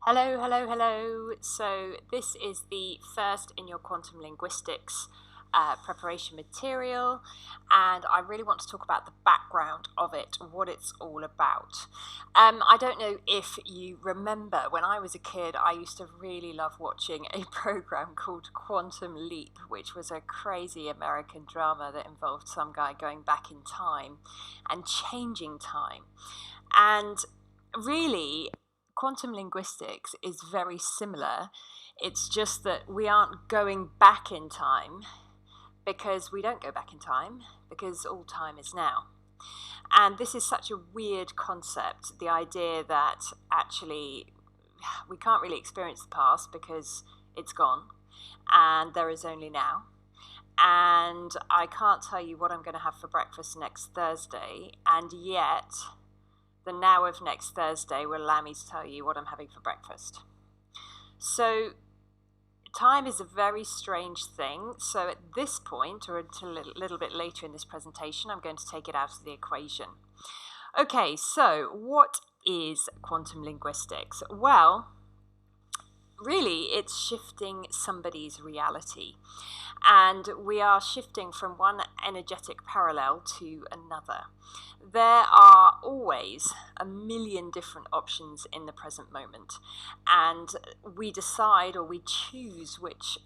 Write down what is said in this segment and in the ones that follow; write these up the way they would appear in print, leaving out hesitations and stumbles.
Hello, hello, hello. So this is the first in your quantum linguistics preparation material, and I really want to talk about the background of it, what it's all about. I don't know if you remember, when I was a kid, I used to really love watching a program called Quantum Leap, which was a crazy American drama that involved some guy going back in time and changing time. And really, quantum linguistics is very similar. It's just that we aren't going back in time because we don't go back in time because all time is now. And this is such a weird concept, the idea that actually we can't really experience the past because it's gone and there is only now. And I can't tell you what I'm going to have for breakfast next Thursday, and yet the now of next Thursday will allow me to tell you what I'm having for breakfast. So time is a very strange thing. So at this point, or until a little bit later in this presentation, I'm going to take it out of the equation. Okay, so what is quantum linguistics? Well, really, it's shifting somebody's reality. And we are shifting from one energetic parallel to another. There are always a million different options in the present moment, and we decide or we choose which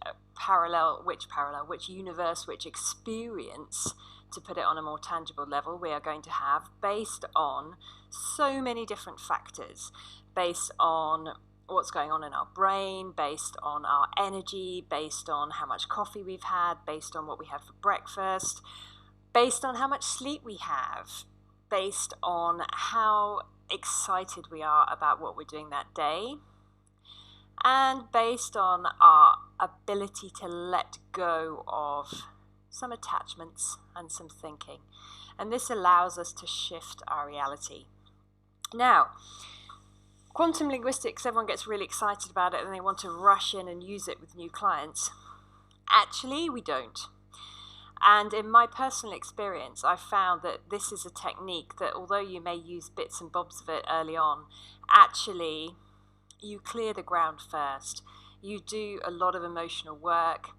universe, which experience, to put it on a more tangible level, we are going to have based on so many different factors, based on what's going on in our brain, based on our energy, based on how much coffee we've had, based on what we have for breakfast, based on how much sleep we have, based on how excited we are about what we're doing that day, and based on our ability to let go of some attachments and some thinking. And this allows us to shift our reality. Now, quantum linguistics, everyone gets really excited about it and they want to rush in and use it with new clients. Actually, we don't. And in my personal experience, I've found that this is a technique that, although you may use bits and bobs of it early on, actually you clear the ground first. You do a lot of emotional work.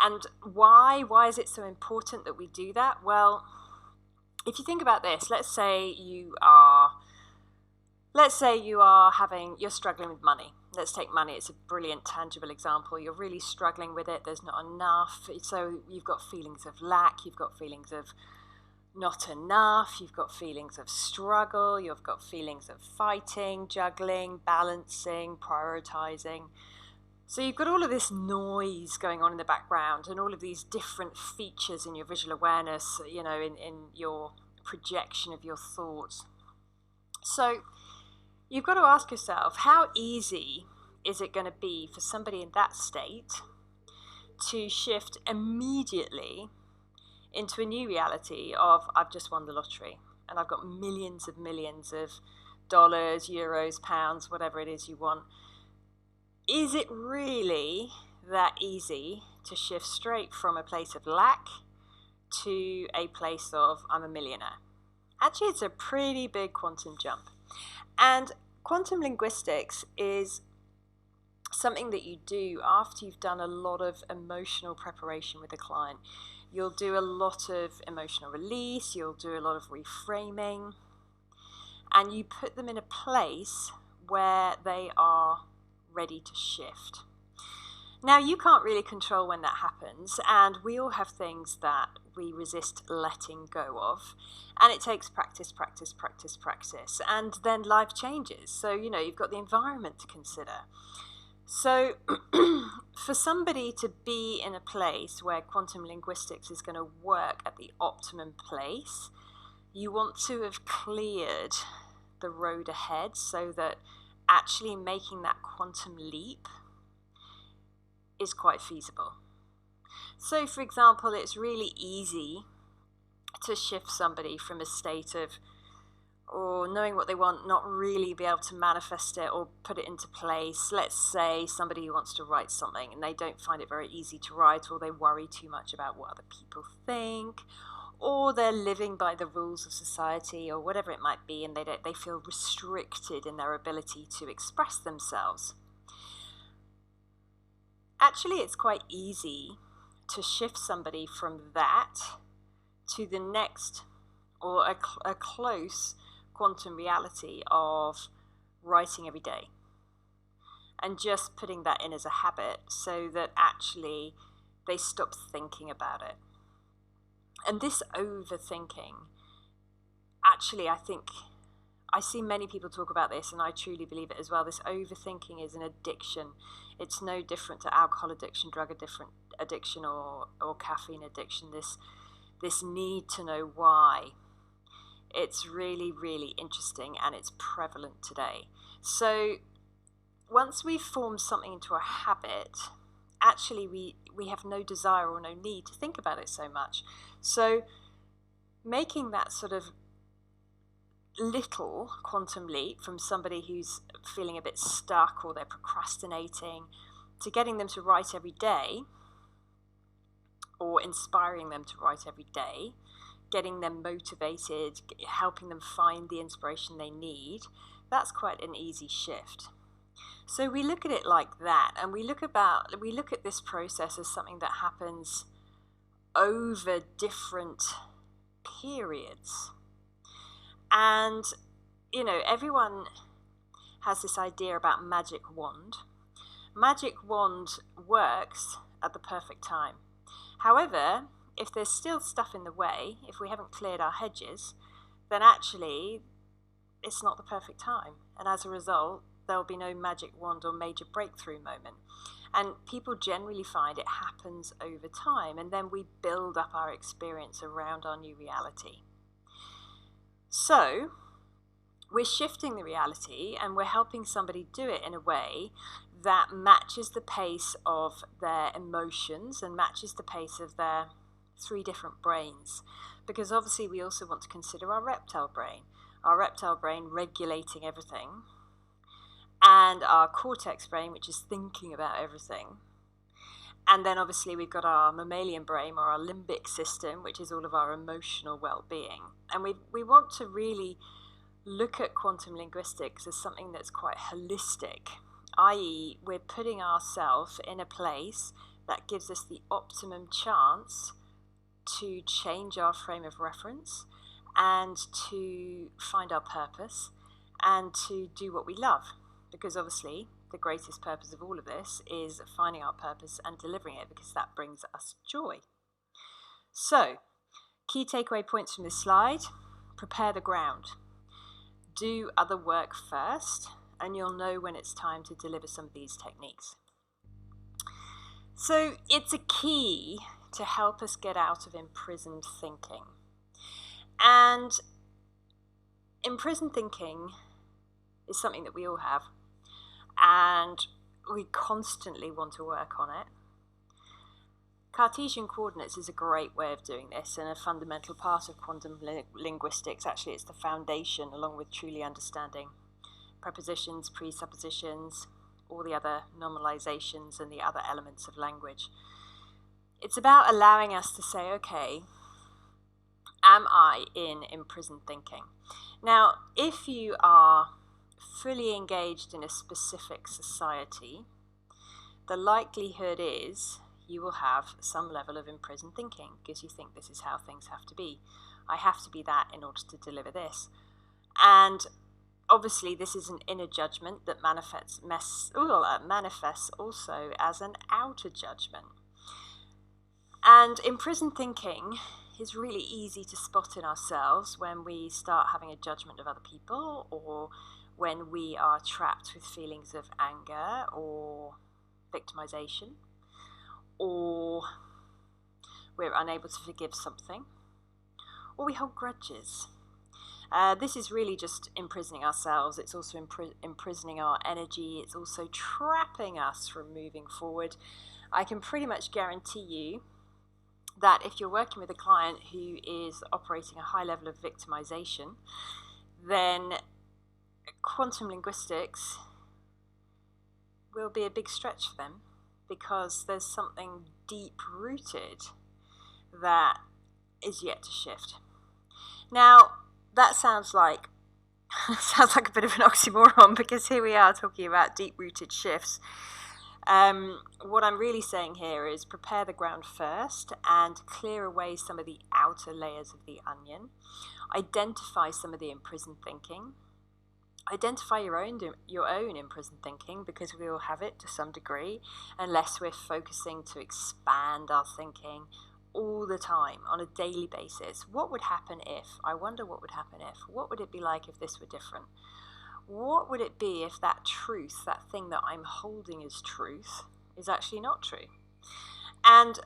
And why? Why is it so important that we do that? Well, if you think about this, let's say you are you're struggling with money. Let's take money. It's a brilliant, tangible example. You're really struggling with it. There's not enough. So you've got feelings of lack. You've got feelings of not enough. You've got feelings of struggle. You've got feelings of fighting, juggling, balancing, prioritizing. So you've got all of this noise going on in the background and all of these different features in your visual awareness, in your projection of your thoughts. So you've got to ask yourself, how easy is it going to be for somebody in that state to shift immediately into a new reality of, I've just won the lottery and I've got millions of dollars, euros, pounds, whatever it is you want. Is it really that easy to shift straight from a place of lack to a place of, I'm a millionaire? Actually, it's a pretty big quantum jump. And quantum linguistics is something that you do after you've done a lot of emotional preparation with a client. You'll do a lot of emotional release, you'll do a lot of reframing, and you put them in a place where they are ready to shift. Now, you can't really control when that happens, and we all have things that we resist letting go of, and it takes practice, and then life changes. So, you've got the environment to consider. So, for somebody to be in a place where quantum linguistics is going to work at the optimum place, you want to have cleared the road ahead so that actually making that quantum leap is quite feasible. So, for example, it's really easy to shift somebody from a state of knowing what they want, not really be able to manifest it or put it into place. Let's say somebody who wants to write something and they don't find it very easy to write, or they worry too much about what other people think, or they're living by the rules of society or whatever it might be, and they feel restricted in their ability to express themselves. Actually, it's quite easy to shift somebody from that to the next, or a close quantum reality of writing every day, and just putting that in as a habit so that actually they stop thinking about it. And this overthinking, actually, I think I see many people talk about this, and I truly believe it as well. This overthinking is an addiction. It's no different to alcohol addiction, drug addiction, or caffeine addiction. This need to know why. It's really, really interesting, and it's prevalent today. So once we've formed something into a habit, actually we have no desire or no need to think about it so much. So making that sort of little quantum leap from somebody who's feeling a bit stuck or they're procrastinating to getting them to write every day, or inspiring them to write every day, getting them motivated, helping them find the inspiration they need, that's quite an easy shift. So we look at it like that, and we look at this process as something that happens over different periods. And, everyone has this idea about magic wand. Magic wand works at the perfect time. However, if there's still stuff in the way, if we haven't cleared our hedges, then actually it's not the perfect time. And as a result, there'll be no magic wand or major breakthrough moment. And people generally find it happens over time, and then we build up our experience around our new reality. So we're shifting the reality, and we're helping somebody do it in a way that matches the pace of their emotions and matches the pace of their 3 different brains. Because obviously we also want to consider our reptile brain regulating everything, and our cortex brain, which is thinking about everything. And then obviously we've got our mammalian brain, or our limbic system, which is all of our emotional well-being. And we want to really look at quantum linguistics as something that's quite holistic, i.e. we're putting ourselves in a place that gives us the optimum chance to change our frame of reference and to find our purpose and to do what we love. Because obviously the greatest purpose of all of this is finding our purpose and delivering it, because that brings us joy. So, key takeaway points from this slide: prepare the ground. Do other work first, and you'll know when it's time to deliver some of these techniques. So it's a key to help us get out of imprisoned thinking. And imprisoned thinking is something that we all have, and we constantly want to work on it. Cartesian coordinates is a great way of doing this, and a fundamental part of quantum linguistics. Actually, it's the foundation, along with truly understanding prepositions, presuppositions, all the other normalizations and the other elements of language. It's about allowing us to say, okay, am I in imprisoned thinking? Now, if you are fully engaged in a specific society, the likelihood is you will have some level of imprisoned thinking, because you think this is how things have to be. I have to be that in order to deliver this. And obviously this is an inner judgment that manifests also as an outer judgment. And imprisoned thinking is really easy to spot in ourselves when we start having a judgment of other people, or when we are trapped with feelings of anger or victimization, or we're unable to forgive something, or we hold grudges. This is really just imprisoning ourselves. It's also imprisoning our energy. It's also trapping us from moving forward. I can pretty much guarantee you that if you're working with a client who is operating a high level of victimization, then quantum linguistics will be a big stretch for them, because there's something deep-rooted that is yet to shift. Now, that sounds like a bit of an oxymoron, because here we are talking about deep-rooted shifts. What I'm really saying here is prepare the ground first and clear away some of the outer layers of the onion. Identify some of the imprisoned thinking. Identify your own imprisoned thinking, because we all have it to some degree, unless we're focusing to expand our thinking all the time on a daily basis. What would happen if? I wonder what would happen if. What would it be like if this were different? What would it be if that truth, that thing that I'm holding as truth, is actually not true? And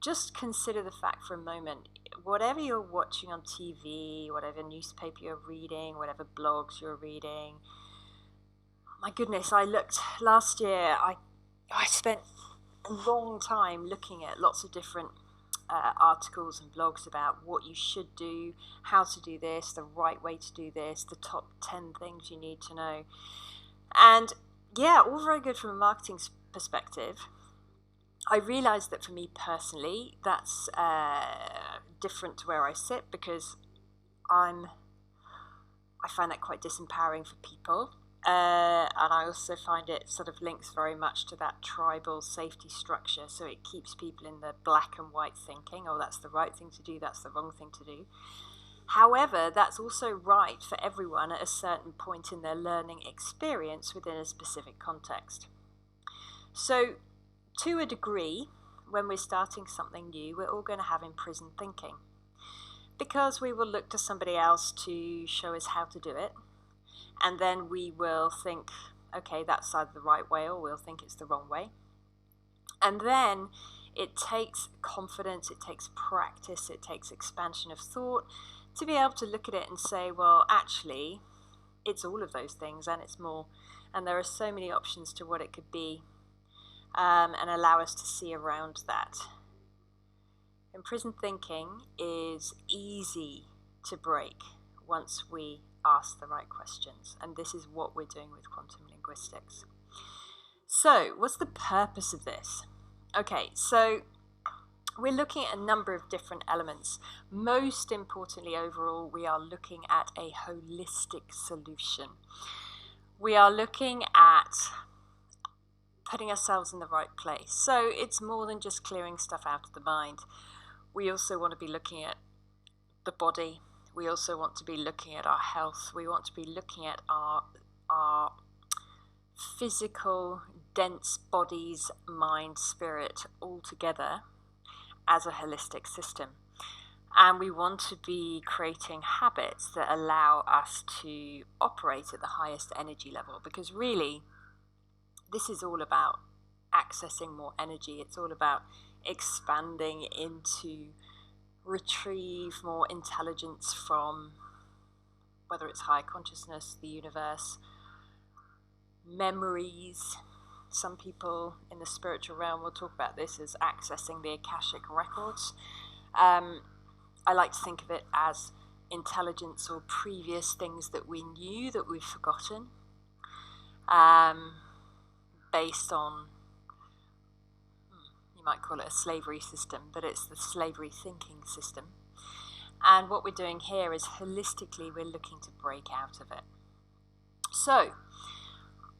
just consider the fact for a moment, whatever you're watching on TV, whatever newspaper you're reading, whatever blogs you're reading, my goodness, I looked last year, I spent a long time looking at lots of different articles and blogs about what you should do, how to do this, the right way to do this, the top 10 things you need to know. And yeah, all very good from a marketing perspective. I realised that for me personally, that's different to where I sit, because I find that quite disempowering for people. And I also find it sort of links very much to that tribal safety structure. So it keeps people in the black and white thinking, oh, that's the right thing to do, that's the wrong thing to do. However, that's also right for everyone at a certain point in their learning experience within a specific context. So to a degree, when we're starting something new, we're all going to have imprisoned thinking, because we will look to somebody else to show us how to do it. And then we will think, okay, that's either the right way, or we'll think it's the wrong way. And then it takes confidence, it takes practice, it takes expansion of thought to be able to look at it and say, well, actually, it's all of those things and it's more. And there are so many options to what it could be, and allow us to see around that. Imprisoned thinking is easy to break once we ask the right questions, and this is what we're doing with quantum linguistics. So, what's the purpose of this? Okay, so we're looking at a number of different elements. Most importantly, overall, we are looking at a holistic solution. We are looking at putting ourselves in the right place. So it's more than just clearing stuff out of the mind. We also want to be looking at the body. We also want to be looking at our health. We want to be looking at our physical, dense bodies, mind, spirit, all together as a holistic system. And we want to be creating habits that allow us to operate at the highest energy level, because really, this is all about accessing more energy. It's all about expanding into retrieve more intelligence from, whether it's higher consciousness, the universe, memories. Some people in the spiritual realm will talk about this as accessing the Akashic records. I like to think of it as intelligence or previous things that we knew that we've forgotten, based on, you might call it a slavery system, but it's the slavery thinking system. And what we're doing here is holistically we're looking to break out of it. So,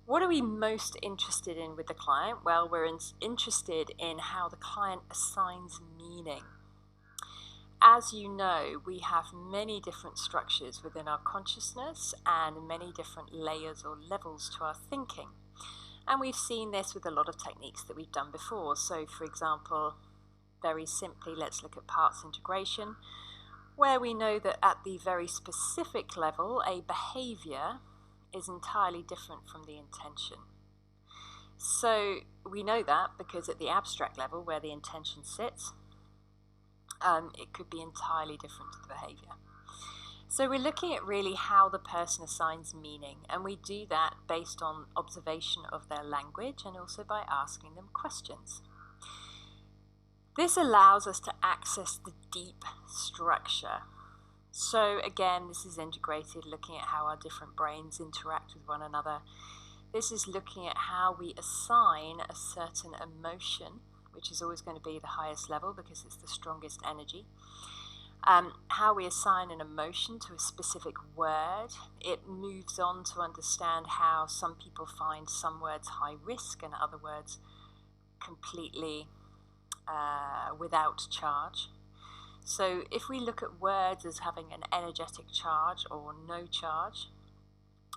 what are we most interested in with the client? Well, we're interested in how the client assigns meaning. As you know, we have many different structures within our consciousness and many different layers or levels to our thinking. And we've seen this with a lot of techniques that we've done before. So, for example, very simply, let's look at parts integration, where we know that at the very specific level, a behavior is entirely different from the intention. So we know that because at the abstract level, where the intention sits, it could be entirely different to the behavior. So we're looking at really how the person assigns meaning, and we do that based on observation of their language and also by asking them questions. This allows us to access the deep structure. So again, this is integrated, looking at how our different brains interact with one another. This is looking at how we assign a certain emotion, which is always going to be the highest level because it's the strongest energy. how we assign an emotion to a specific word. It moves on to understand how some people find some words high risk and other words completely without charge. So if we look at words as having an energetic charge or no charge,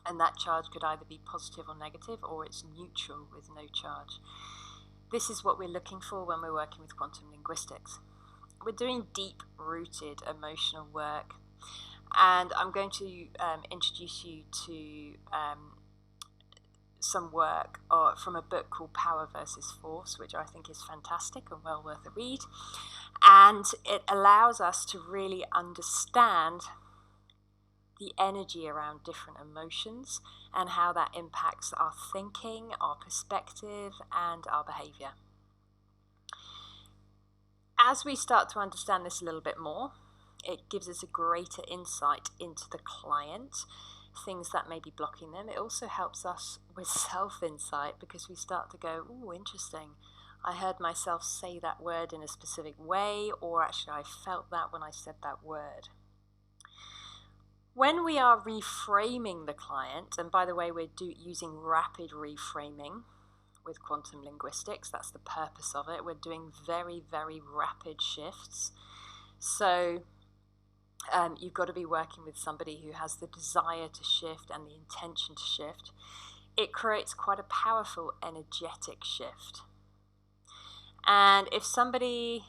and that charge could either be positive or negative, or it's neutral with no charge. This is what we're looking for when we're working with quantum linguistics. We're doing deep-rooted emotional work, and I'm going to introduce you to some work from a book called Power versus Force, which I think is fantastic and well worth a read. And it allows us to really understand the energy around different emotions and how that impacts our thinking, our perspective, and our behavior. As we start to understand this a little bit more, it gives us a greater insight into the client, things that may be blocking them. It also helps us with self-insight because we start to go, oh, interesting. I heard myself say that word in a specific way, or actually I felt that when I said that word. When we are reframing the client, and by the way, we're using rapid reframing with quantum linguistics, that's the purpose of it. We're doing very, very rapid shifts. So you've got to be working with somebody who has the desire to shift and the intention to shift. It creates quite a powerful energetic shift. And if somebody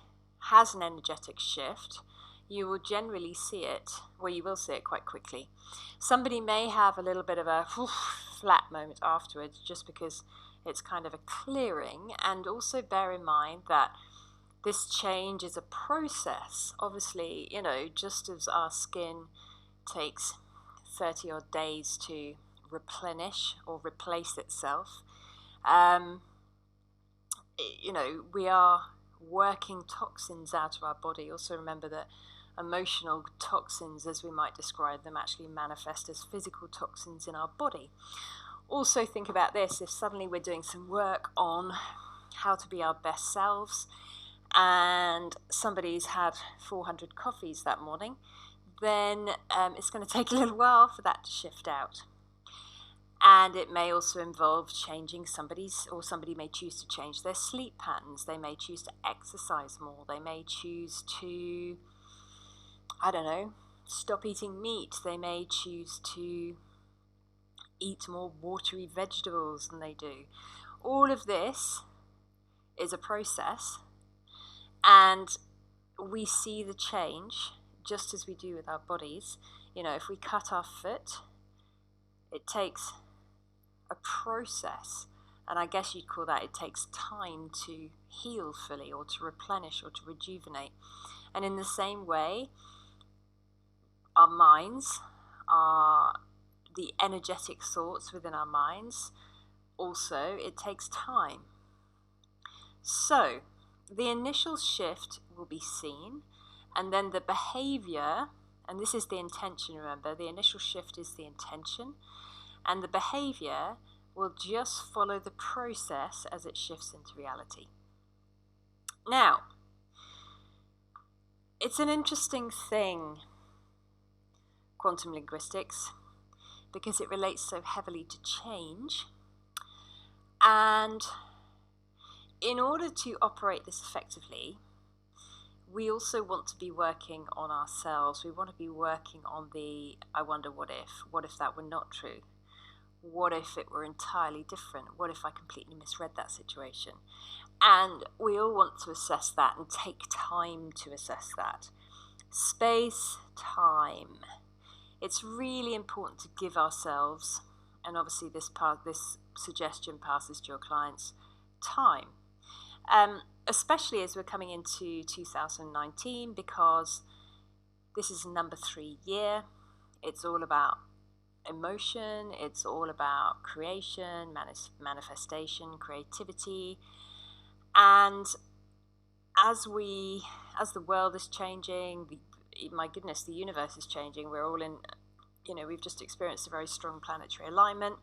has an energetic shift, you will generally see it, well, you will see it quite quickly. Somebody may have a little bit of a flat moment afterwards just because it's kind of a clearing, and also bear in mind that this change is a process. Obviously, just as our skin takes 30 odd days to replenish or replace itself, we are working toxins out of our body. Also remember that emotional toxins, as we might describe them, actually manifest as physical toxins in our body. Also think about this: if suddenly we're doing some work on how to be our best selves and somebody's had 400 coffees that morning, then it's going to take a little while for that to shift out. And it may also involve changing somebody may choose to change their sleep patterns. They may choose to exercise more. They may choose to, stop eating meat. They may choose to eat more watery vegetables than they do. All of this is a process, and we see the change just as we do with our bodies. If we cut our foot, it takes a process, and I guess you'd call that, it takes time to heal fully or to replenish or to rejuvenate. And in the same way, our minds, the energetic thoughts within our minds, also, it takes time. So the initial shift will be seen, and then the behavior, and this is the intention, remember, the initial shift is the intention, and the behavior will just follow the process as it shifts into reality. Now, it's an interesting thing, quantum linguistics, because it relates so heavily to change. And in order to operate this effectively, we also want to be working on ourselves. We want to be working on the, I wonder what if that were not true? What if it were entirely different? What if I completely misread that situation? And we all want to assess that and take time to assess that. Space, time. It's really important to give ourselves, and obviously this suggestion passes to your clients, time. Especially as we're coming into 2019, because this is number 3 year. It's all about emotion, it's all about creation, manifestation, creativity. And as the world is changing, my goodness, the universe is changing. We're all in, we've just experienced a very strong planetary alignment.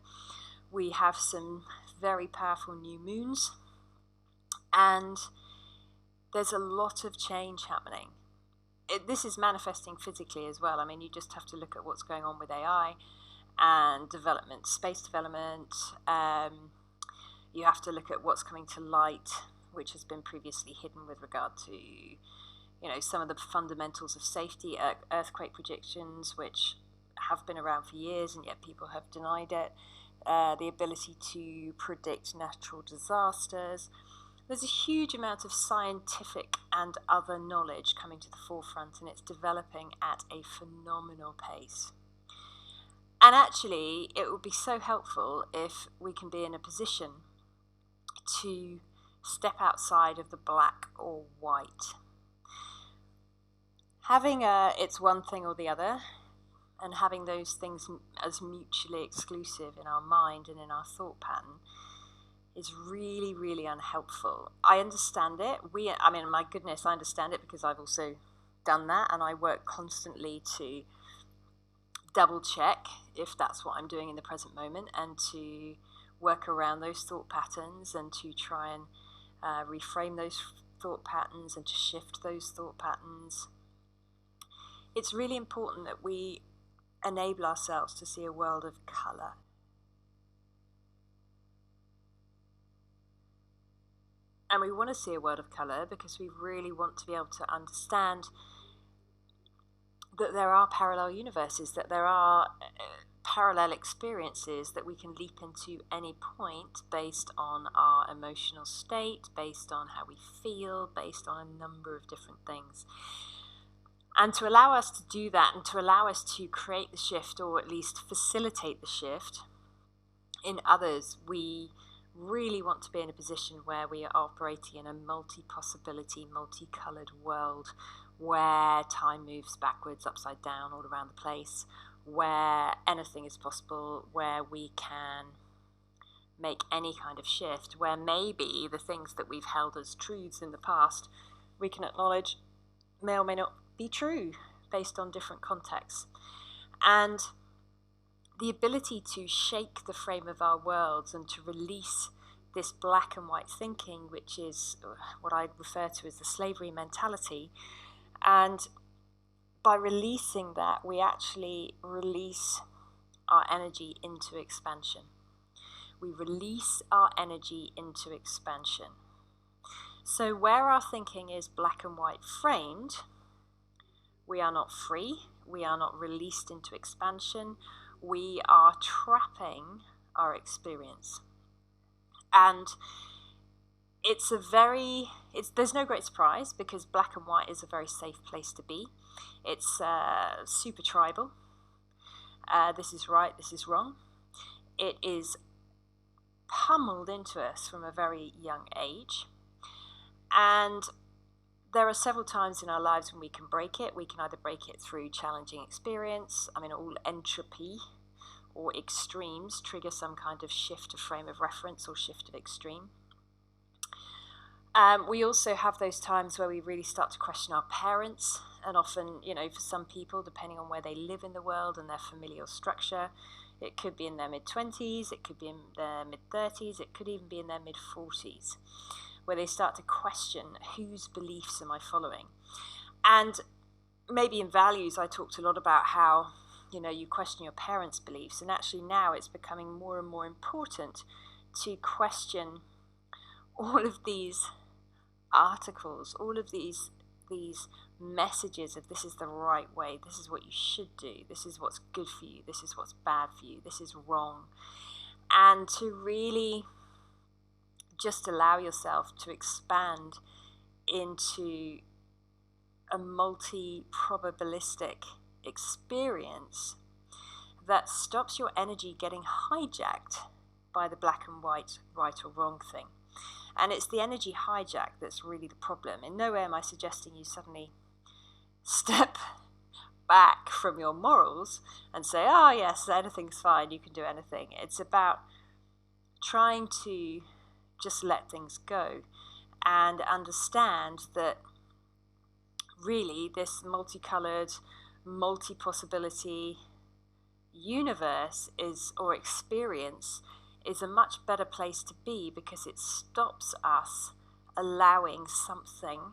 We have some very powerful new moons, and there's a lot of change happening. this is manifesting physically as well. I mean, you just have to look at what's going on with AI and development, space development. You have to look at what's coming to light, which has been previously hidden with regard to, some of the fundamentals of safety, earthquake predictions, which have been around for years and yet people have denied it. The ability to predict natural disasters. There's a huge amount of scientific and other knowledge coming to the forefront, and it's developing at a phenomenal pace. And actually, it would be so helpful if we can be in a position to step outside of the black or white. Having it's one thing or the other, and having those things as mutually exclusive in our mind and in our thought pattern is really, really unhelpful. I understand it. My goodness, I understand it because I've also done that, and I work constantly to double check if that's what I'm doing in the present moment, and to work around those thought patterns, and to try and reframe those thought patterns, and to shift those thought patterns. It's really important that we enable ourselves to see a world of colour. And we want to see a world of colour because we really want to be able to understand that there are parallel universes, that there are parallel experiences that we can leap into any point based on our emotional state, based on how we feel, based on a number of different things. And to allow us to do that, and to allow us to create the shift, or at least facilitate the shift in others, we really want to be in a position where we are operating in a multi-possibility, multi-coloured world, where time moves backwards, upside down, all around the place, where anything is possible, where we can make any kind of shift, where maybe the things that we've held as truths in the past, we can acknowledge may or may not be true based on different contexts. And the ability to shake the frame of our worlds and to release this black and white thinking, which is what I refer to as the slavery mentality. And by releasing that, we actually release our energy into expansion. We release our energy into expansion. So where our thinking is black and white framed, we are not free, we are not released into expansion, we are trapping our experience. And there's no great surprise, because black and white is a very safe place to be. It's super tribal. This is right, this is wrong. It is pummeled into us from a very young age. And there are several times in our lives when we can break it. We can either break it through challenging experience. All entropy or extremes trigger some kind of shift of frame of reference or shift of extreme. We also have those times where we really start to question our parents, and often, for some people, depending on where they live in the world and their familial structure, it could be in their mid-20s, it could be in their mid-30s, it could even be in their mid-40s, where they start to question, whose beliefs am I following? And maybe in values, I talked a lot about how, you question your parents' beliefs, and actually now it's becoming more and more important to question all of these articles, all of these messages of this is the right way, this is what you should do, this is what's good for you, this is what's bad for you, this is wrong. And to really just allow yourself to expand into a multi-probabilistic experience that stops your energy getting hijacked by the black and white, right or wrong thing. And it's the energy hijack that's really the problem. In no way am I suggesting you suddenly step back from your morals and say, oh yes, anything's fine, you can do anything. It's about trying to just let things go and understand that really this multicolored, multi-possibility universe or experience is a much better place to be, because it stops us allowing something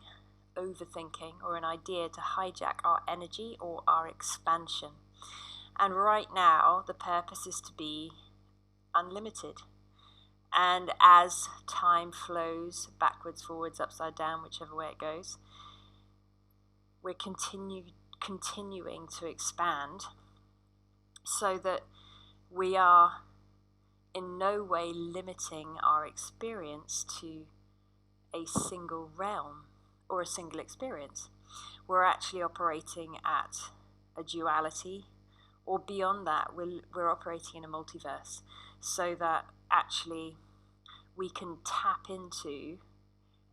overthinking or an idea to hijack our energy or our expansion. And right now, the purpose is to be unlimited. And as time flows backwards, forwards, upside down, whichever way it goes, we're continuing to expand so that we are in no way limiting our experience to a single realm or a single experience. We're actually operating at a duality, or beyond that, we're operating in a multiverse, so that actually we can tap into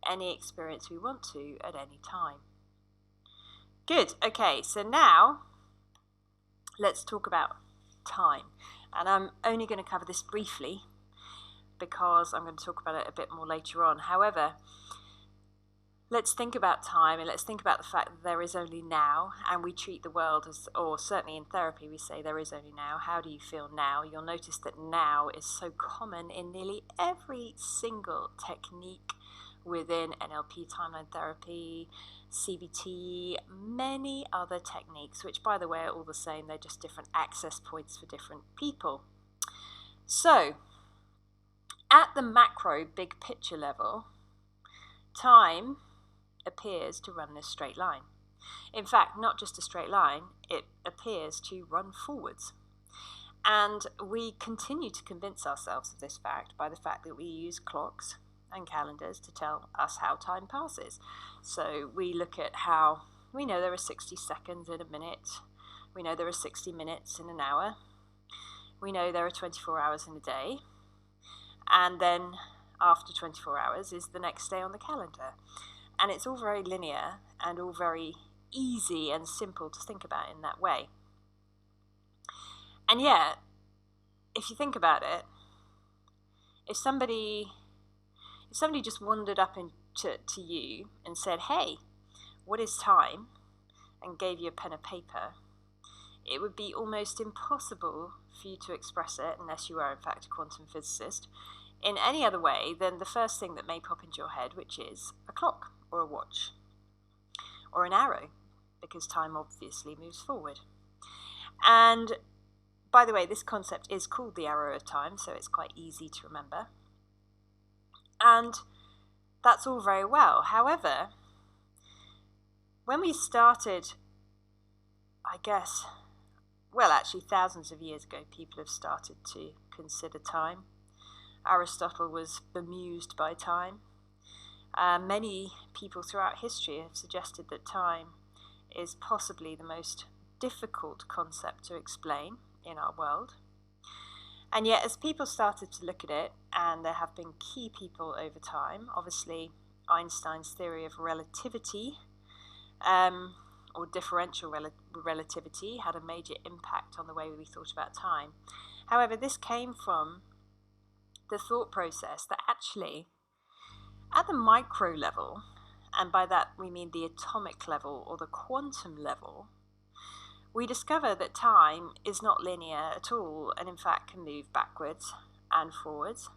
any experience we want to at any time. Good. Okay, so now let's talk about time. And I'm only going to cover this briefly because I'm going to talk about it a bit more later on. However, let's think about time, and let's think about the fact that there is only now, and we treat the world as, or certainly in therapy we say there is only now. How do you feel now? You'll notice that now is so common in nearly every single technique within NLP timeline therapy, CBT, many other techniques, which by the way are all the same, they're just different access points for different people. So, at the macro big picture level, time appears to run in a straight line. In fact, not just a straight line, it appears to run forwards. And we continue to convince ourselves of this fact by the fact that we use clocks and calendars to tell us how time passes. So we look at how we know there are 60 seconds in a minute, we know there are 60 minutes in an hour, we know there are 24 hours in a day, and then after 24 hours is the next day on the calendar. And it's all very linear and all very easy and simple to think about in that way. And yet, if you think about it, if somebody just wandered up to you and said, hey, what is time? And gave you a pen and paper, it would be almost impossible for you to express it, unless you are in fact a quantum physicist, in any other way than the first thing that may pop into your head, which is a clock or a watch or an arrow, because time obviously moves forward. And by the way, this concept is called the arrow of time, so it's quite easy to remember. And that's all very well. However, when we started, I guess, well, actually thousands of years ago, people have started to consider time. Aristotle was bemused by time. Many people throughout history have suggested that time is possibly the most difficult concept to explain in our world. And yet, as people started to look at it, and there have been key people over time, obviously Einstein's theory of relativity, or differential relativity, had a major impact on the way we thought about time. However, this came from the thought process that actually, at the micro level, and by that we mean the atomic level or the quantum level, we discover that time is not linear at all, and in fact can move backwards and forwards,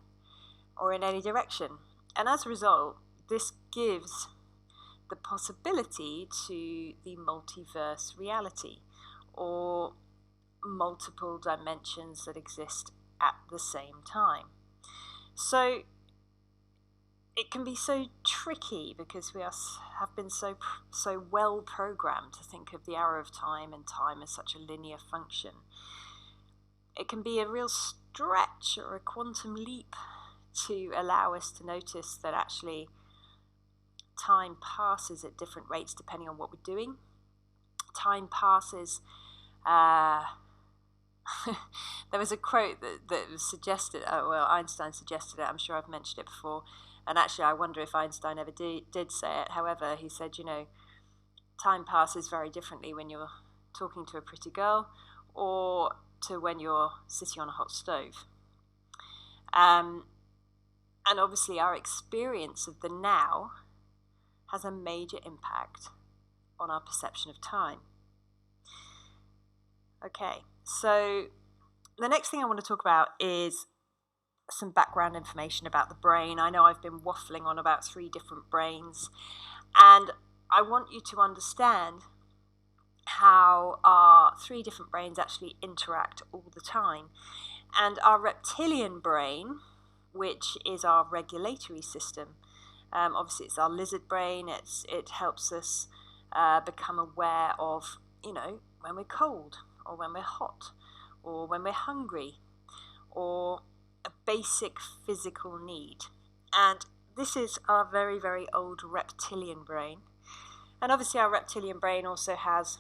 or in any direction. And as a result, this gives the possibility to the multiverse reality, or multiple dimensions that exist at the same time. So it can be so tricky because we have been so well programmed to think of the arrow of time and time as such a linear function. It can be a real stretch or a quantum leap to allow us to notice that actually time passes at different rates depending on what we're doing. Time passes. There was a quote that was suggested, Einstein suggested it, I'm sure I've mentioned it before, and actually I wonder if Einstein ever did say it. However, he said, time passes very differently when you're talking to a pretty girl or to when you're sitting on a hot stove. And obviously our experience of the now has a major impact on our perception of time. Okay, so the next thing I want to talk about is some background information about the brain. I know I've been waffling on about 3 different brains, and I want you to understand how our three different brains actually interact all the time. And our reptilian brain, which is our regulatory system, obviously it's our lizard brain, it helps us become aware of, when we're cold, or when we're hot, or when we're hungry, or a basic physical need. And this is our very, very old reptilian brain. And obviously our reptilian brain also has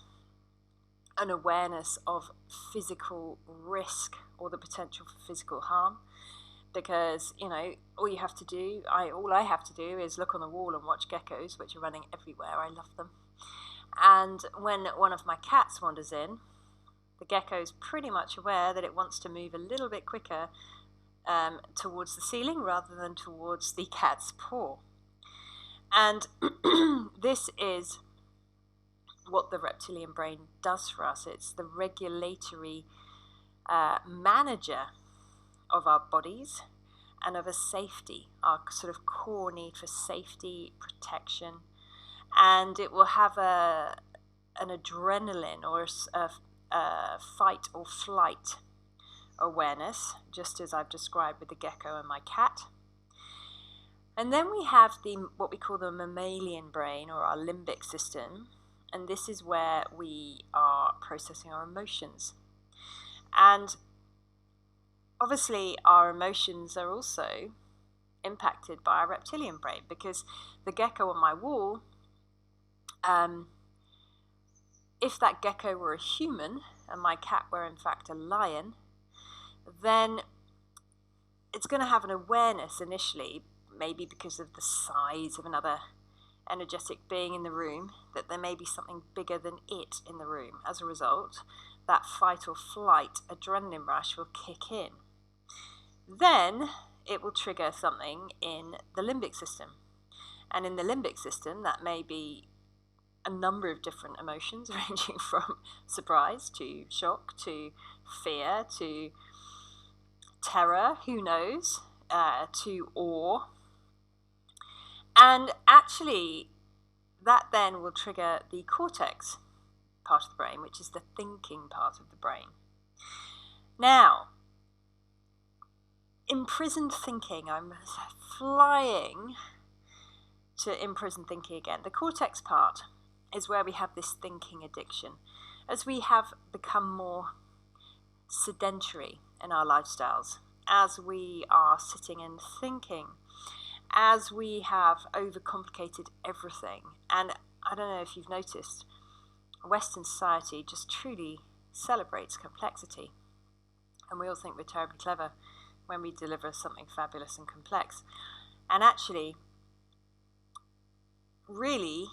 an awareness of physical risk or the potential for physical harm, because all I have to do is look on the wall and watch geckos, which are running everywhere. I love them. And when one of my cats wanders in, the gecko's pretty much aware that it wants to move a little bit quicker towards the ceiling rather than towards the cat's paw. And this is what the reptilian brain does for us. It's the regulatory manager of our bodies and of a safety, our sort of core need for safety, protection. And it will have an adrenaline or a fight or flight awareness, just as I've described with the gecko and my cat. And then we have what we call the mammalian brain, or our limbic system, and this is where we are processing our emotions. And obviously our emotions are also impacted by our reptilian brain, because the gecko on my wall, if that gecko were a human and my cat were in fact a lion, then it's going to have an awareness initially, maybe because of the size of another energetic being in the room, that there may be something bigger than it in the room. As a result, that fight or flight adrenaline rush will kick in. Then it will trigger something in the limbic system. And in the limbic system, that may be a number of different emotions, ranging from surprise to shock to fear to terror, who knows, to awe. And actually, that then will trigger the cortex part of the brain, which is the thinking part of the brain. Now, imprisoned thinking, I'm flying to imprisoned thinking again. The cortex part is where we have this thinking addiction. As we have become more sedentary in our lifestyles, as we are sitting and thinking, as we have overcomplicated everything. And I don't know if you've noticed, Western society just truly celebrates complexity. And we all think we're terribly clever when we deliver something fabulous and complex. And actually, really,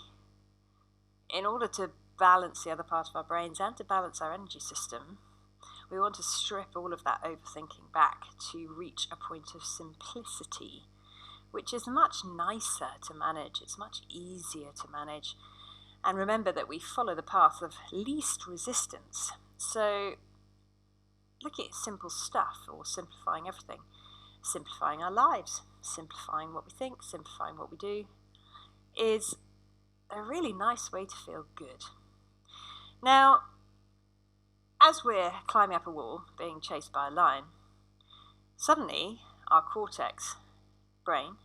in order to balance the other part of our brains and to balance our energy system, we want to strip all of that overthinking back to reach a point of simplicity, which is much nicer to manage. It's much easier to manage. And remember that we follow the path of least resistance. So look at simple stuff, or simplifying everything. Simplifying our lives, simplifying what we think, simplifying what we do, is a really nice way to feel good. Now, as we're climbing up a wall, being chased by a lion, suddenly our cortex brain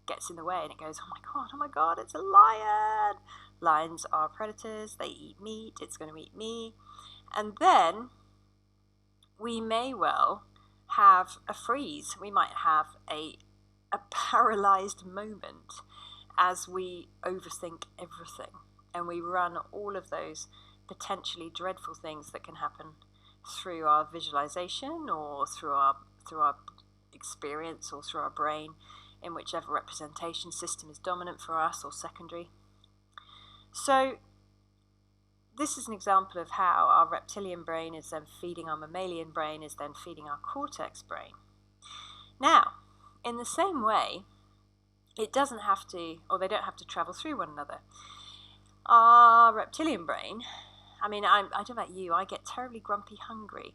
gets in the way and it goes, oh my god, it's a lion. Lions are predators, they eat meat, it's going to eat me. And then we may well have a freeze. We might have a paralyzed moment as we overthink everything, and we run all of those potentially dreadful things that can happen through our visualization, or through our experience, or through our brain, in whichever representation system is dominant for us or secondary. So this is an example of how our reptilian brain is then feeding our mammalian brain, is then feeding our cortex brain. Now, in the same way, it doesn't have to, or they don't have to travel through one another. Our reptilian brain, I don't know about you, I get terribly grumpy hungry.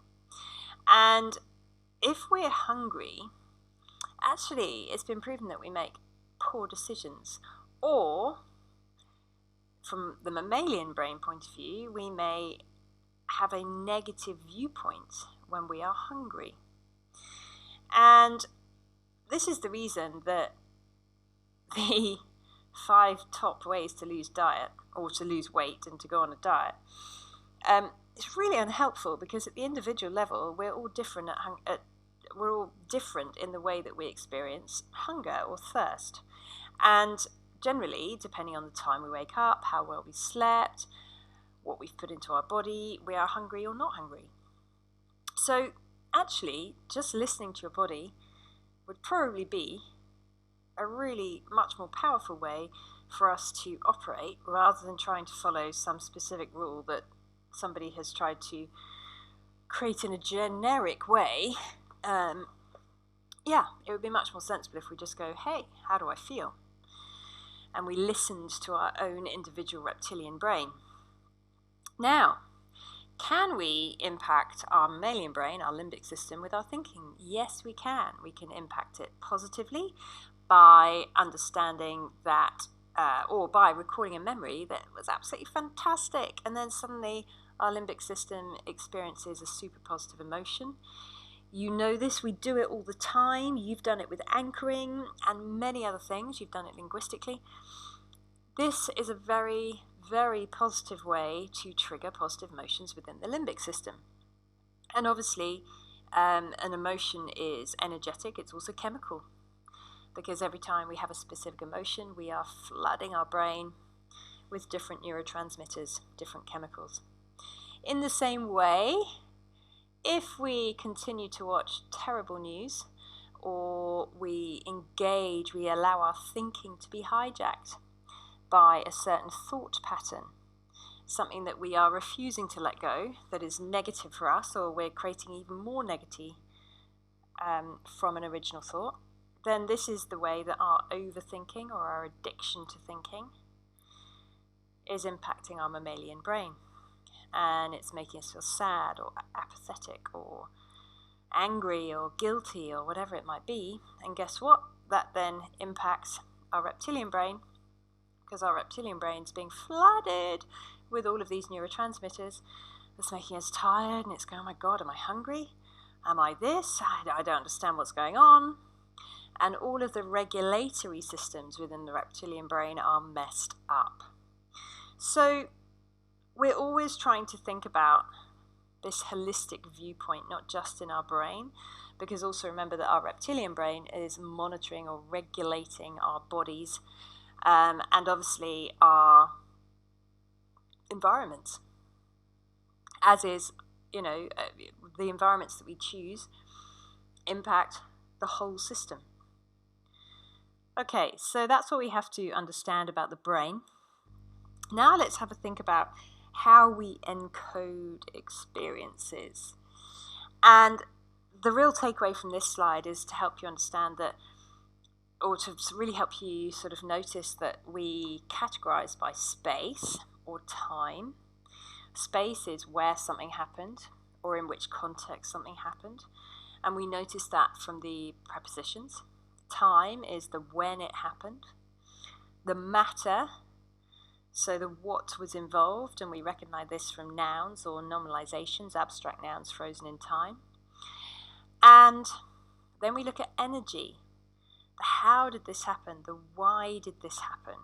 And if we're hungry, actually it's been proven that we make poor decisions, or from the mammalian brain point of view, we may have a negative viewpoint when we are hungry. And this is the reason that the 5 top ways to lose diet, or to lose weight and to go on a diet, it's really unhelpful, because at the individual level, we're all different we're all different in the way that we experience hunger or thirst. And generally, depending on the time we wake up, how well we slept, what we've put into our body, we are hungry or not hungry. So actually, just listening to your body would probably be a really much more powerful way for us to operate, rather than trying to follow some specific rule that somebody has tried to create in a generic way. It would be much more sensible if we just go, hey, how do I feel? And we listened to our own individual reptilian brain. Now, can we impact our mammalian brain, our limbic system, with our thinking? Yes, we can. We can impact it positively by understanding that, or by recording a memory that was absolutely fantastic, and then suddenly our limbic system experiences a super positive emotion. You know this, we do it all the time. You've done it with anchoring and many other things. You've done it linguistically. This is a very, very positive way to trigger positive emotions within the limbic system. And obviously, an emotion is energetic. It's also chemical, because every time we have a specific emotion, we are flooding our brain with different neurotransmitters, different chemicals. In the same way, if we continue to watch terrible news, or we allow our thinking to be hijacked by a certain thought pattern, something that we are refusing to let go, that is negative for us, or we're creating even more negativity from an original thought, then this is the way that our overthinking, or our addiction to thinking, is impacting our mammalian brain. And it's making us feel sad, or apathetic, or angry, or guilty, or whatever it might be. And guess what? That then impacts our reptilian brain, because our reptilian brain's being flooded with all of these neurotransmitters. It's making us tired, and it's going, oh my God, am I hungry? Am I this? I don't understand what's going on. And all of the regulatory systems within the reptilian brain are messed up. So we're always trying to think about this holistic viewpoint, not just in our brain, because also remember that our reptilian brain is monitoring or regulating our bodies, and obviously our environments, as is, the environments that we choose impact the whole system. Okay, so that's what we have to understand about the brain. Now let's have a think about how we encode experiences. And the real takeaway from this slide is to help you understand that, or to really help you sort of notice that we categorize by space or time. Space is where something happened, or in which context something happened. And we notice that from the prepositions. Time is the when it happened. The matter, so the what was involved, and we recognize this from nouns or nominalizations, abstract nouns frozen in time. And then we look at energy. The how did this happen? The why did this happen?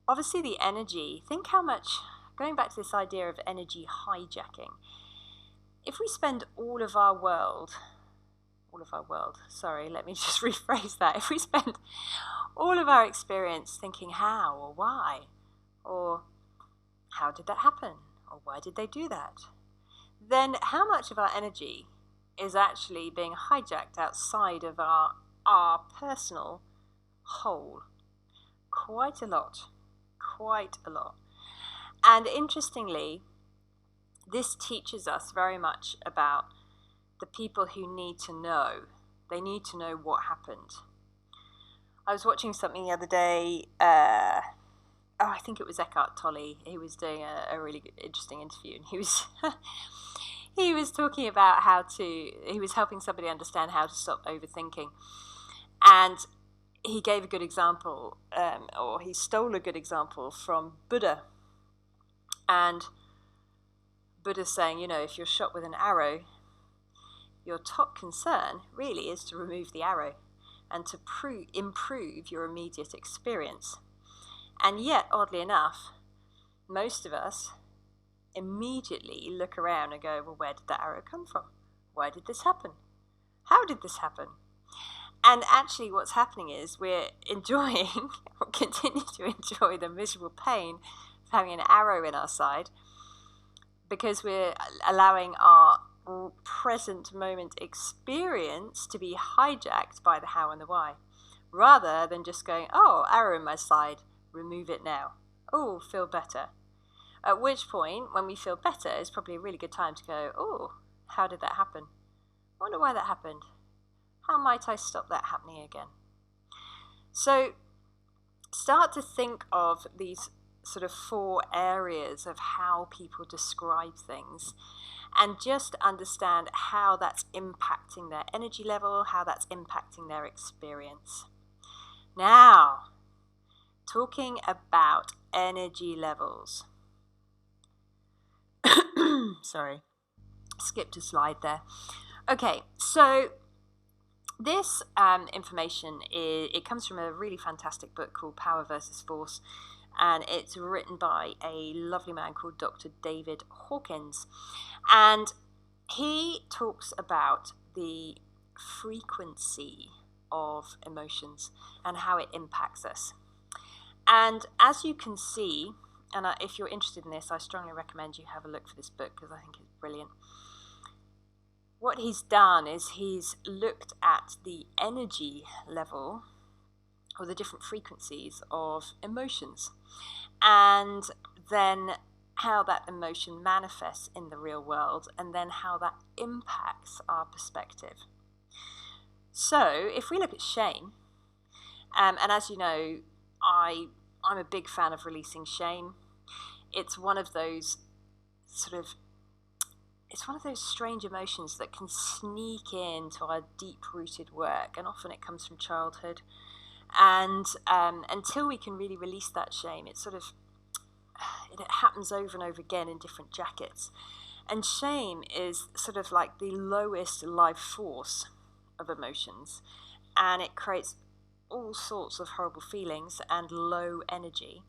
Obviously the energy, think how much, going back to this idea of energy hijacking, if we spend all of our world, sorry, let me just rephrase that. If we spend all of our experience thinking how or why, or how did that happen, or why did they do that, then how much of our energy is actually being hijacked outside of our personal whole? Quite a lot. And interestingly, this teaches us very much about the people who need to know. They need to know what happened. I was watching something the other day, I think it was Eckhart Tolle. He was doing a really interesting interview, and he was talking about he was helping somebody understand how to stop overthinking. And he gave a good example, or he stole a good example from Buddha. And Buddha's saying, if you're shot with an arrow, your top concern really is to remove the arrow and to improve your immediate experience. And yet, oddly enough, most of us immediately look around and go, well, where did that arrow come from? Why did this happen? How did this happen? And actually what's happening is we're enjoying, or continue to enjoy, the miserable pain of having an arrow in our side, because we're allowing our present moment experience to be hijacked by the how and the why, rather than just going, oh, arrow in my side, remove it now. Oh, feel better. At which point, when we feel better, it's probably a really good time to go, oh, how did that happen? I wonder why that happened. How might I stop that happening again? So start to think of these sort of 4 areas of how people describe things, and just understand how that's impacting their energy level, how that's impacting their experience. Now, talking about energy levels. Sorry, skipped a slide there. Okay, so this information, it comes from a really fantastic book called Power versus Force, and it's written by a lovely man called Dr. David Hawkins. And he talks about the frequency of emotions and how it impacts us. And as you can see, and if you're interested in this, I strongly recommend you have a look for this book, because I think it's brilliant. What he's done is he's looked at the energy level, or the different frequencies of emotions, and then how that emotion manifests in the real world, and then how that impacts our perspective. So if we look at shame, and as you know, I'm a big fan of releasing shame. It's one of those strange emotions that can sneak into our deep-rooted work, and often it comes from childhood. And until we can really release that shame, it happens over and over again in different jackets. And shame is sort of like the lowest life force of emotions, and it creates all sorts of horrible feelings and low energy.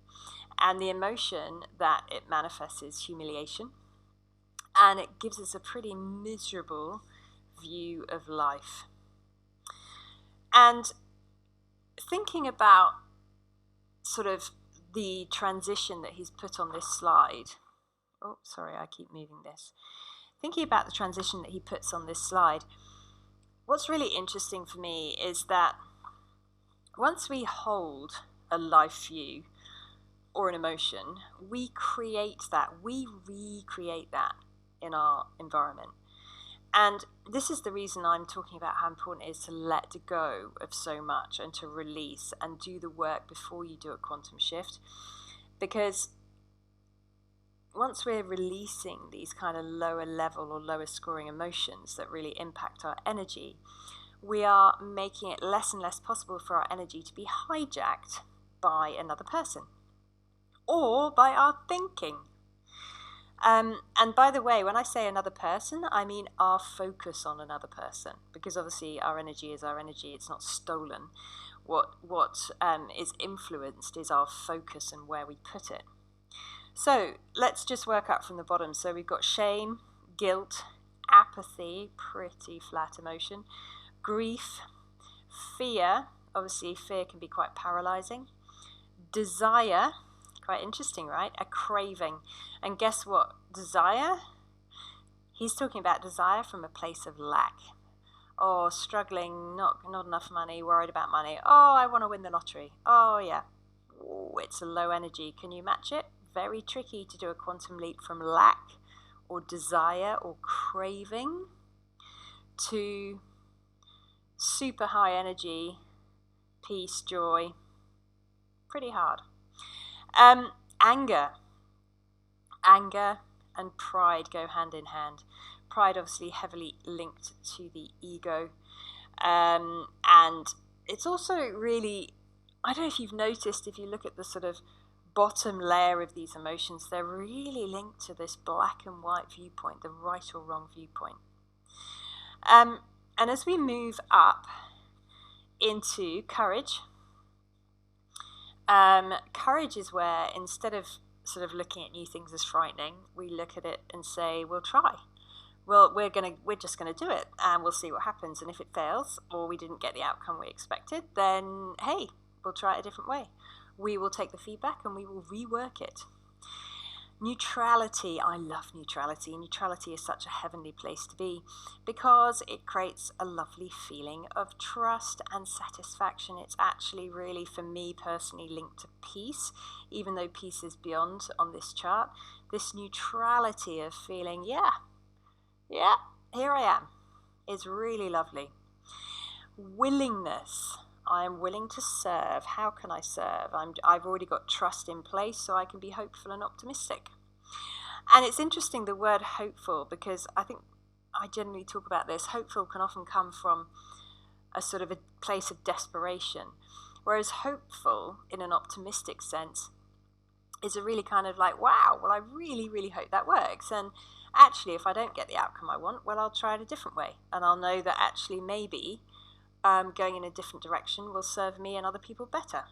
And the emotion that it manifests is humiliation, and it gives us a pretty miserable view of life. And thinking about sort of the transition that he's put on this slide. Oh, sorry, I keep moving this. Thinking about the transition that he puts on this slide, what's really interesting for me is that once we hold a life view or an emotion, we create that, we recreate that in our environment. And this is the reason I'm talking about how important it is to let go of so much and to release and do the work before you do a quantum shift. Because once we're releasing these kind of lower level or lower scoring emotions that really impact our energy, we are making it less and less possible for our energy to be hijacked by another person or by our thinking. And by the way, when I say another person, I mean our focus on another person, because obviously our energy is our energy, it's not stolen. What is influenced is our focus and where we put it. So let's just work up from the bottom. So we've got shame, guilt, apathy, pretty flat emotion, grief, fear, obviously fear can be quite paralyzing, desire, quite interesting, right? A craving. And guess what? Desire, he's talking about desire from a place of lack. Oh, struggling, not enough money, worried about money. Oh, I want to win the lottery. Oh, yeah. Ooh, it's a low energy. Can you match it? Very tricky to do a quantum leap from lack or desire or craving to super high energy, peace, joy. Pretty hard. Anger and pride go hand in hand. Pride obviously heavily linked to the ego, and it's also really, I don't know if you've noticed, if you look at the sort of bottom layer of these emotions, they're really linked to this black and white viewpoint, the right or wrong viewpoint. And as we move up into courage, courage is where, instead of sort of looking at new things as frightening, we look at it and say, we'll try. Well, we're just gonna do it, and we'll see what happens. And if it fails, or we didn't get the outcome we expected, then hey, we'll try it a different way. We will take the feedback and we will rework it. Neutrality, I love neutrality. Neutrality is such a heavenly place to be because it creates a lovely feeling of trust and satisfaction. It's actually really, for me personally, linked to peace, even though peace is beyond on this chart. This neutrality of feeling, yeah, here I am, is really lovely. Willingness. I am willing to serve. How can I serve? I've already got trust in place, so I can be hopeful and optimistic. And it's interesting, the word hopeful, because I think I generally talk about this. Hopeful can often come from a sort of a place of desperation, whereas hopeful, in an optimistic sense, is a really kind of like, wow, well, I really, really hope that works. And actually, if I don't get the outcome I want, well, I'll try it a different way. And I'll know that actually maybe going in a different direction will serve me and other people better.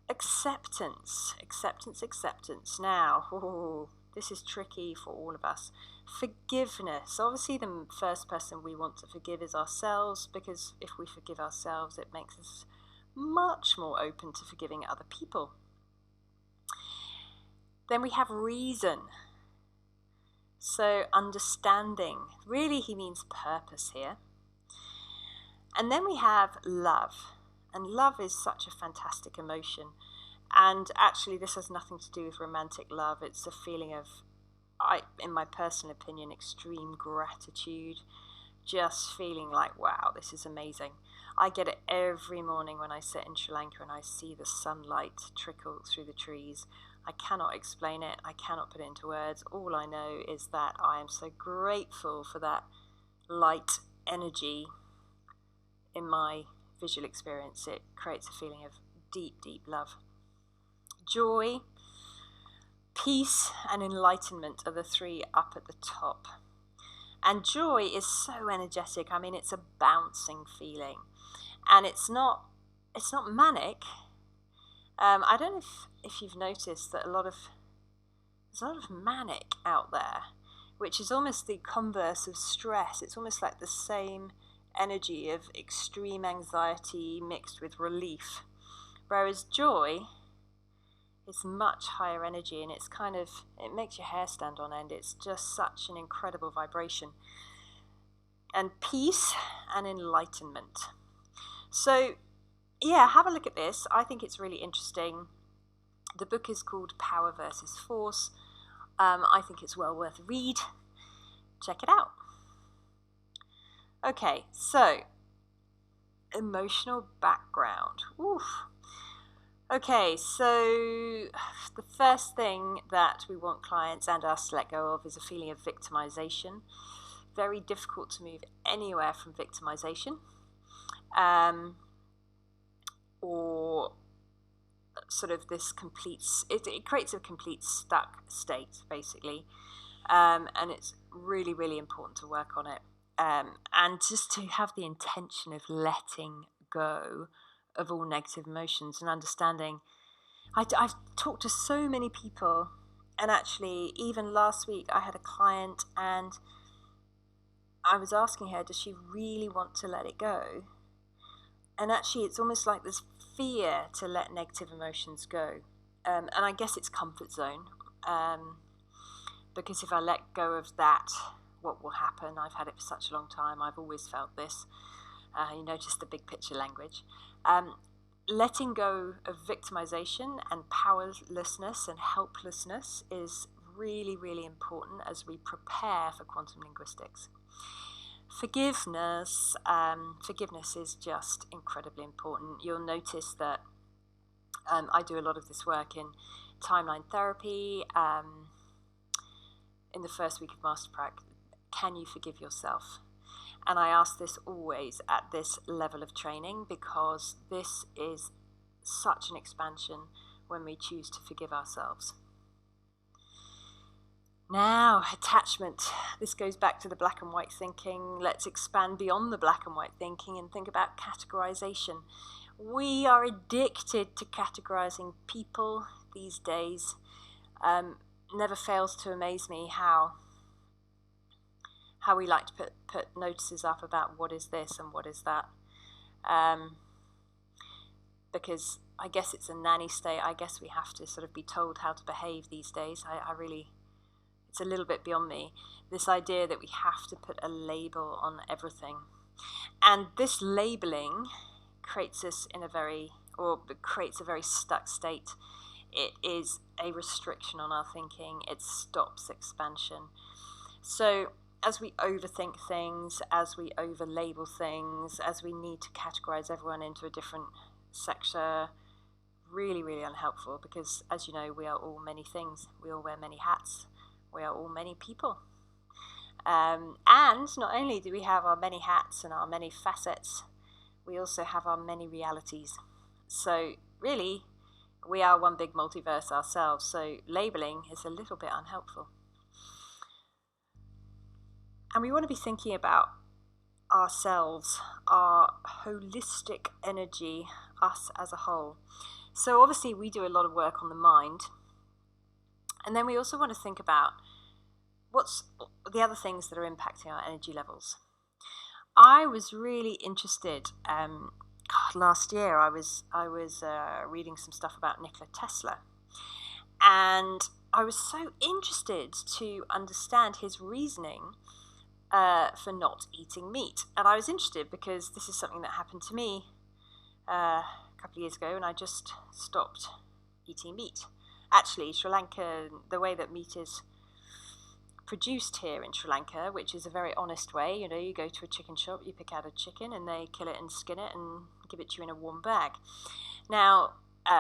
Acceptance. Now, this is tricky for all of us. Forgiveness. Obviously, the first person we want to forgive is ourselves, because if we forgive ourselves, it makes us much more open to forgiving other people. Then we have reason. So understanding. Really, he means purpose here. And then we have love. And love is such a fantastic emotion. And actually, this has nothing to do with romantic love. It's a feeling of, in my personal opinion, extreme gratitude. Just feeling like, wow, this is amazing. I get it every morning when I sit in Sri Lanka and I see the sunlight trickle through the trees. I cannot explain it. I cannot put it into words. All I know is that I am so grateful for that light energy in my visual experience. It creates a feeling of deep, deep love. Joy, peace, and enlightenment are the three up at the top. And joy is so energetic. I mean, it's a bouncing feeling. And it's not manic. I don't know if you've noticed that there's a lot of manic out there, which is almost the converse of stress. It's almost like the same energy of extreme anxiety mixed with relief. Whereas joy is much higher energy, and it makes your hair stand on end. It's just such an incredible vibration. And peace and enlightenment. So, yeah, have a look at this. I think it's really interesting. The book is called Power versus Force. I think it's well worth a read. Check it out. Okay, so emotional background. Oof. Okay, so the first thing that we want clients and us to let go of is a feeling of victimization. Very difficult to move anywhere from victimization. Or sort of this it creates a complete stuck state, basically. And it's really, really important to work on it. And just to have the intention of letting go of all negative emotions and understanding. I've talked to so many people, and actually even last week I had a client and I was asking her, does she really want to let it go? And actually it's almost like this fear to let negative emotions go. And I guess it's comfort zone. Because if I let go of that, what will happen? I've had it for such a long time. I've always felt this. You notice the big picture language. Letting go of victimization and powerlessness and helplessness is really, really important as we prepare for quantum linguistics. Forgiveness is just incredibly important. You'll notice that I do a lot of this work in timeline therapy. In the first week of Master Practitioner, can you forgive yourself? And I ask this always at this level of training, because this is such an expansion when we choose to forgive ourselves. Now, attachment. This goes back to the black and white thinking. Let's expand beyond the black and white thinking and think about categorization. We are addicted to categorizing people these days. Never fails to amaze me how we like to put notices up about what is this and what is that. Because I guess it's a nanny state. I guess we have to sort of be told how to behave these days. I really, it's a little bit beyond me. This idea that we have to put a label on everything. And this labeling creates us creates a very stuck state. It is a restriction on our thinking. It stops expansion. So as we overthink things, as we overlabel things, as we need to categorize everyone into a different sector, really, really unhelpful, because as you know, we are all many things. We all wear many hats. We are all many people. And not only do we have our many hats and our many facets, we also have our many realities. So really, we are one big multiverse ourselves. So labeling is a little bit unhelpful. And we want to be thinking about ourselves, our holistic energy, us as a whole. So obviously we do a lot of work on the mind. And then we also want to think about what's the other things that are impacting our energy levels. I was really interested, last year I was reading some stuff about Nikola Tesla. And I was so interested to understand his reasoning for not eating meat. And I was interested because this is something that happened to me a couple of years ago, and I just stopped eating meat. Actually, Sri Lanka, the way that meat is produced here in Sri Lanka, which is a very honest way, you go to a chicken shop, you pick out a chicken, and they kill it and skin it and give it to you in a warm bag. Now,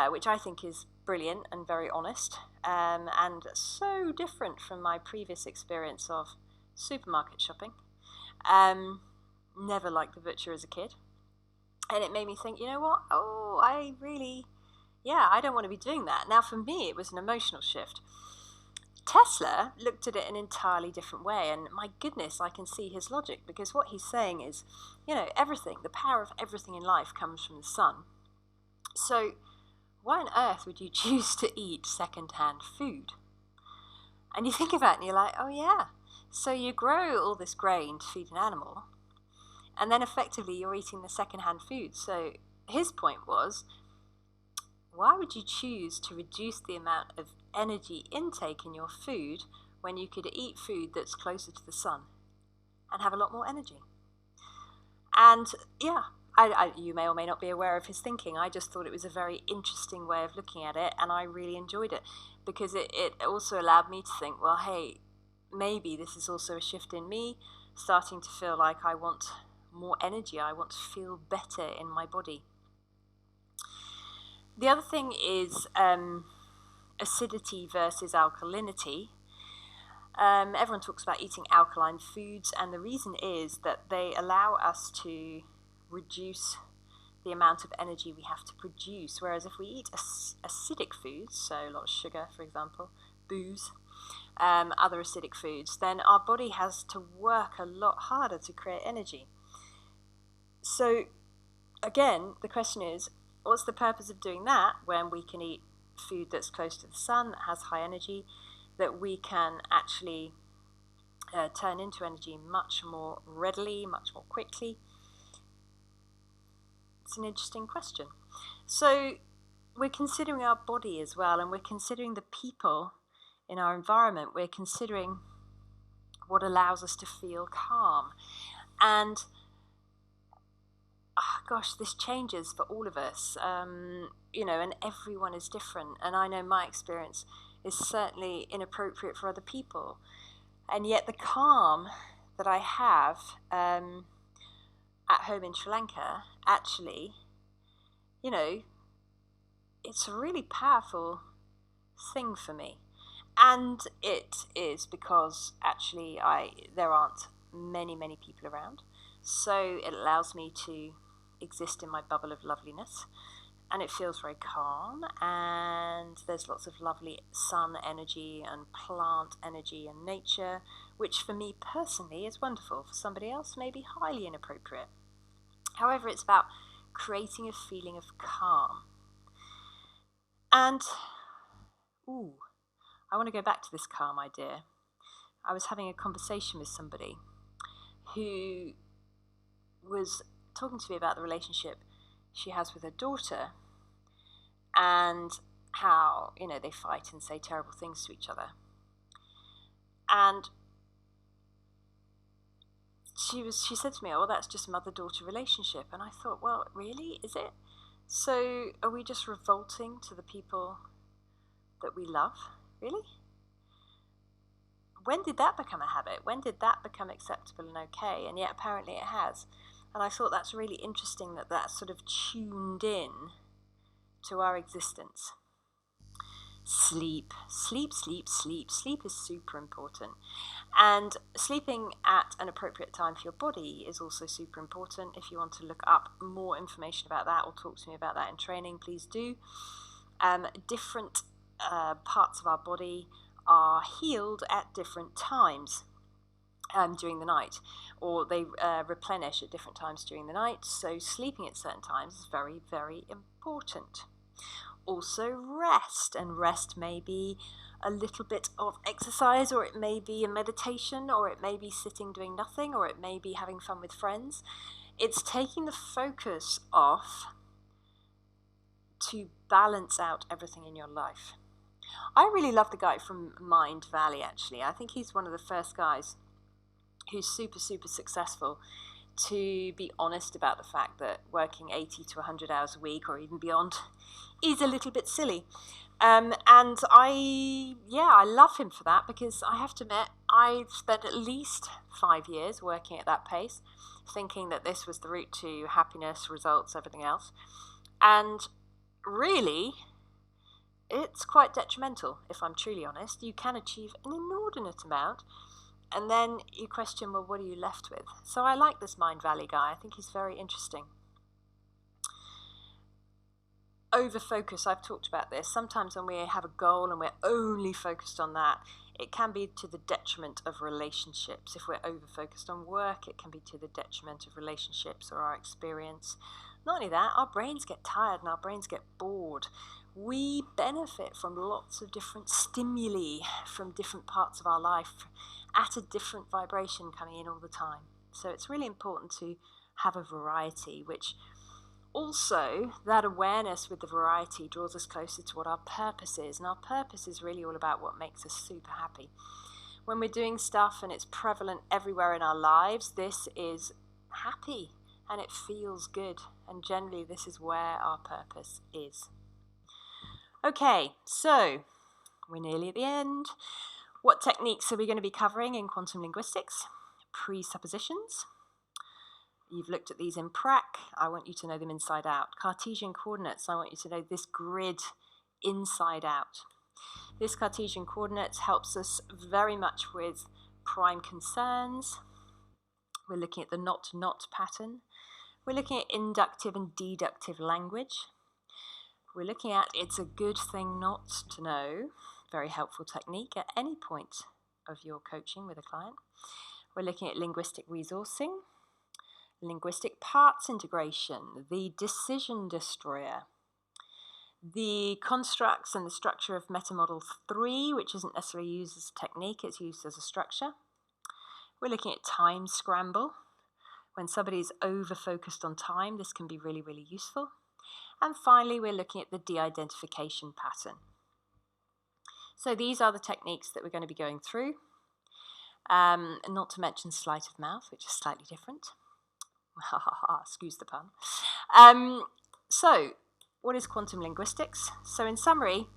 which I think is brilliant and very honest, and so different from my previous experience of supermarket shopping. Never liked the butcher as a kid. And it made me think, you know what? Oh, I don't want to be doing that. Now, for me, it was an emotional shift. Tesla looked at it an entirely different way, and my goodness, I can see his logic, because what he's saying is, everything, the power of everything in life comes from the sun. So why on earth would you choose to eat second-hand food? And you think about it and you're like, oh yeah, so you grow all this grain to feed an animal, and then effectively you're eating the second-hand food. So his point was, why would you choose to reduce the amount of energy intake in your food when you could eat food that's closer to the sun and have a lot more energy? And yeah, you may or may not be aware of his thinking. I just thought it was a very interesting way of looking at it, and I really enjoyed it, because it also allowed me to think, well, hey, maybe this is also a shift in me, starting to feel like I want more energy. I want to feel better in my body. The other thing is acidity versus alkalinity. Everyone talks about eating alkaline foods, and the reason is that they allow us to reduce the amount of energy we have to produce, whereas if we eat acidic foods, so a lot of sugar, for example, booze, other acidic foods, then our body has to work a lot harder to create energy. So again, the question is, what's the purpose of doing that when we can eat food that's close to the sun, that has high energy, that we can actually turn into energy much more readily, much more quickly? It's an interesting question. So we're considering our body as well, and we're considering the people in our environment. We're considering what allows us to feel calm. And this changes for all of us, and everyone is different. And I know my experience is certainly inappropriate for other people. And yet the calm that I have at home in Sri Lanka, actually, it's a really powerful thing for me. And it is because actually there aren't many people around. So it allows me to exist in my bubble of loveliness, and it feels very calm, and there's lots of lovely sun energy and plant energy and nature, which for me personally is wonderful. For somebody else may be highly inappropriate. However, it's about creating a feeling of calm. And, I want to go back to this calm idea. I was having a conversation with somebody who was talking to me about the relationship she has with her daughter, and how, they fight and say terrible things to each other. And she said to me, "Oh, that's just a mother-daughter relationship." And I thought, well, really? Is it? So are we just revolting to the people that we love? Really? When did that become a habit? When did that become acceptable and okay? And yet apparently it has. And I thought that's really interesting that that's sort of tuned in to our existence. Sleep. Sleep is super important. And sleeping at an appropriate time for your body is also super important. If you want to look up more information about that or talk to me about that in training, please do. Different parts of our body are healed at different times during the night, or they replenish at different times during the night. So sleeping at certain times is very, very important. Also rest, and rest may be a little bit of exercise, or it may be a meditation, or it may be sitting doing nothing, or it may be having fun with friends. It's taking the focus off to balance out everything in your life. I really love the guy from Mind Valley, actually. I think he's one of the first guys who's super, super successful to be honest about the fact that working 80 to 100 hours a week or even beyond is a little bit silly. And I love him for that, because I have to admit, I've spent at least 5 years working at that pace, thinking that this was the route to happiness, results, everything else. And really, it's quite detrimental, if I'm truly honest. You can achieve an inordinate amount, and then you question, well, what are you left with? So I like this Mind Valley guy. I think he's very interesting. Over-focus, I've talked about this. Sometimes when we have a goal and we're only focused on that, it can be to the detriment of relationships. If we're over-focused on work, it can be to the detriment of relationships or our experience. Not only that, our brains get tired and our brains get bored. We benefit from lots of different stimuli from different parts of our life at a different vibration coming in all the time. So it's really important to have a variety, which also, that awareness with the variety draws us closer to what our purpose is. And our purpose is really all about what makes us super happy. When we're doing stuff and it's prevalent everywhere in our lives, this is happy and it feels good. And generally, this is where our purpose is. Okay, so we're nearly at the end. What techniques are we going to be covering in quantum linguistics? Presuppositions. You've looked at these in prac. I want you to know them inside out. Cartesian coordinates. I want you to know this grid inside out. This Cartesian coordinates helps us very much with prime concerns. We're looking at the not pattern. We're looking at inductive and deductive language. We're looking at it's a good thing not to know. Very helpful technique at any point of your coaching with a client. We're looking at linguistic resourcing. Linguistic parts integration, the decision destroyer, the constructs and the structure of metamodel 3, which isn't necessarily used as a technique, it's used as a structure. We're looking at time scramble. When somebody's over-focused on time, this can be really, really useful. And finally, we're looking at the de-identification pattern. So these are the techniques that we're going to be going through, not to mention sleight of mouth, which is slightly different. Excuse the pun. So, what is quantum linguistics? So, in summary,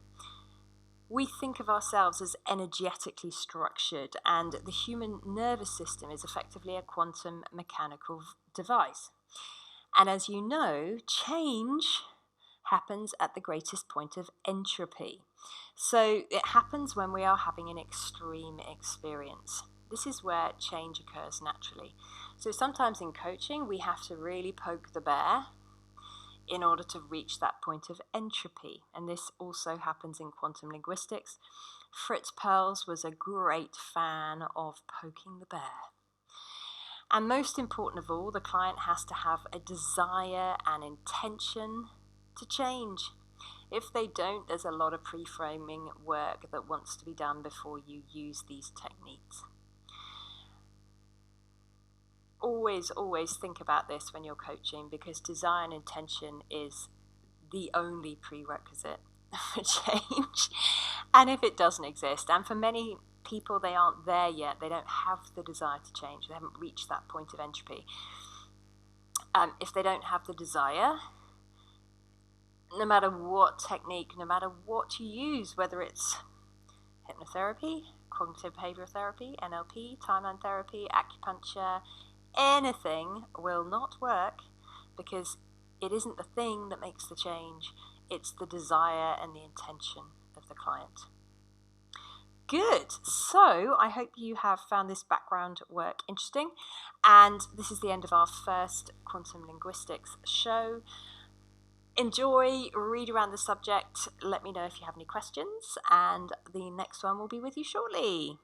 we think of ourselves as energetically structured, and the human nervous system is effectively a quantum mechanical device. And as you know, change happens at the greatest point of entropy. So, it happens when we are having an extreme experience. This is where change occurs naturally. So sometimes in coaching, we have to really poke the bear in order to reach that point of entropy. And this also happens in quantum linguistics. Fritz Perls was a great fan of poking the bear. And most important of all, the client has to have a desire and intention to change. If they don't, there's a lot of pre-framing work that wants to be done before you use these techniques. Always think about this when you're coaching, because desire and intention is the only prerequisite for change. And if it doesn't exist, and for many people they aren't there yet, they don't have the desire to change, they haven't reached that point of entropy. If they don't have the desire, no matter what technique, no matter what you use, whether it's hypnotherapy, cognitive behavioral therapy, NLP, timeline therapy, acupuncture, anything will not work, because it isn't the thing that makes the change, it's the desire and the intention of the client. Good. So I hope you have found this background work interesting, and this is the end of our first quantum linguistics show. Enjoy, read around the subject, let me know if you have any questions, and the next one will be with you shortly.